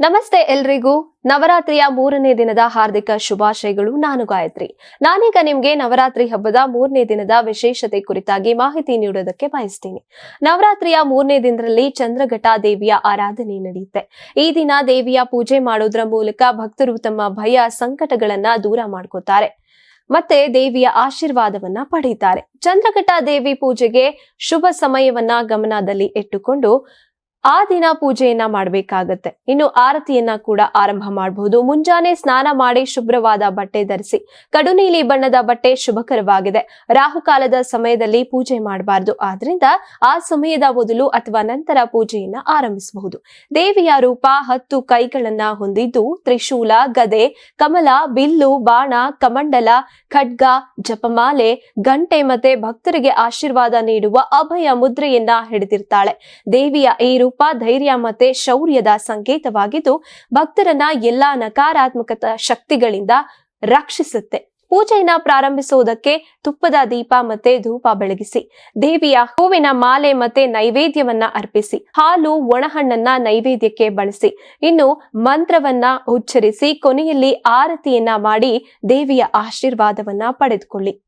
ನಮಸ್ತೆ ಎಲ್ರಿಗೂ. ನವರಾತ್ರಿಯ 3ನೇ ದಿನದ ಹಾರ್ದಿಕ ಶುಭಾಶಯಗಳು. ನಾನು ಗಾಯತ್ರಿ. ನಾನೀಗ ನಿಮ್ಗೆ ನವರಾತ್ರಿ ಹಬ್ಬದ 3ನೇ ದಿನದ ವಿಶೇಷತೆ ಕುರಿತಾಗಿ ಮಾಹಿತಿ ನೀಡೋದಕ್ಕೆ ಬಯಸ್ತೀನಿ. ನವರಾತ್ರಿಯ 3ನೇ ದಿನದಲ್ಲಿ ಚಂದ್ರಘಟ ದೇವಿಯ ಆರಾಧನೆ ನಡೆಯುತ್ತೆ. ಈ ದಿನ ದೇವಿಯ ಪೂಜೆ ಮಾಡೋದ್ರ ಮೂಲಕ ಭಕ್ತರು ತಮ್ಮ ಭಯ ಸಂಕಟಗಳನ್ನ ದೂರ ಮಾಡ್ಕೋತಾರೆ ಮತ್ತೆ ದೇವಿಯ ಆಶೀರ್ವಾದವನ್ನ ಪಡೆಯುತ್ತಾರೆ. ಚಂದ್ರಘಟ ದೇವಿ ಪೂಜೆಗೆ ಶುಭ ಸಮಯವನ್ನ ಗಮನದಲ್ಲಿ ಇಟ್ಟುಕೊಂಡು ಆ ದಿನ ಪೂಜೆಯನ್ನ ಮಾಡಬೇಕಾಗತ್ತೆ. ಇನ್ನು ಆರತಿಯನ್ನ ಕೂಡ ಆರಂಭ ಮಾಡಬಹುದು. ಮುಂಜಾನೆ ಸ್ನಾನ ಮಾಡಿ ಶುಭ್ರವಾದ ಬಟ್ಟೆ ಧರಿಸಿ. ಕಡು ನೀಲಿ ಬಣ್ಣದ ಬಟ್ಟೆ ಶುಭಕರವಾಗಿದೆ. ರಾಹುಕಾಲದ ಸಮಯದಲ್ಲಿ ಪೂಜೆ ಮಾಡಬಾರದು. ಆದ್ರಿಂದ ಆ ಸಮಯದ ಮೊದಲು ಅಥವಾ ನಂತರ ಪೂಜೆಯನ್ನ ಆರಂಭಿಸಬಹುದು. ದೇವಿಯ ರೂಪ 10 ಕೈಗಳನ್ನ ಹೊಂದಿದ್ದು ತ್ರಿಶೂಲ, ಗದೆ, ಕಮಲ, ಬಿಲ್ಲು, ಬಾಣ, ಕಮಂಡಲ, ಖಡ್ಗ, ಜಪಮಾಲೆ, ಗಂಟೆ ಮತ್ತೆ ಭಕ್ತರಿಗೆ ಆಶೀರ್ವಾದ ನೀಡುವ ಅಭಯ ಮುದ್ರೆಯನ್ನ ಹಿಡಿದಿರ್ತಾಳೆ. ದೇವಿಯ ಈ ರೂಪ ಧೈರ್ಯ ಮತ್ತೆ ಶೌರ್ಯದ ಸಂಕೇತವಾಗಿದ್ದು ಭಕ್ತರನ್ನ ಎಲ್ಲಾ ನಕಾರಾತ್ಮಕ ಶಕ್ತಿಗಳಿಂದ ರಕ್ಷಿಸುತ್ತೆ. ಪೂಜೆಯನ್ನ ಪ್ರಾರಂಭಿಸುವುದಕ್ಕೆ ತುಪ್ಪದ ದೀಪ ಮತ್ತೆ ಧೂಪ ಬೆಳಗಿಸಿ. ದೇವಿಯ ಹೂವಿನ ಮಾಲೆ ಮತ್ತೆ ನೈವೇದ್ಯವನ್ನ ಅರ್ಪಿಸಿ. ಹಾಲು, ಒಣಹಣ್ಣನ್ನ ನೈವೇದ್ಯಕ್ಕೆ ಬಳಸಿ. ಇನ್ನು ಮಂತ್ರವನ್ನ ಉಚ್ಚರಿಸಿ ಕೊನೆಯಲ್ಲಿ ಆರತಿಯನ್ನ ಮಾಡಿ ದೇವಿಯ ಆಶೀರ್ವಾದವನ್ನ ಪಡೆದುಕೊಳ್ಳಿ.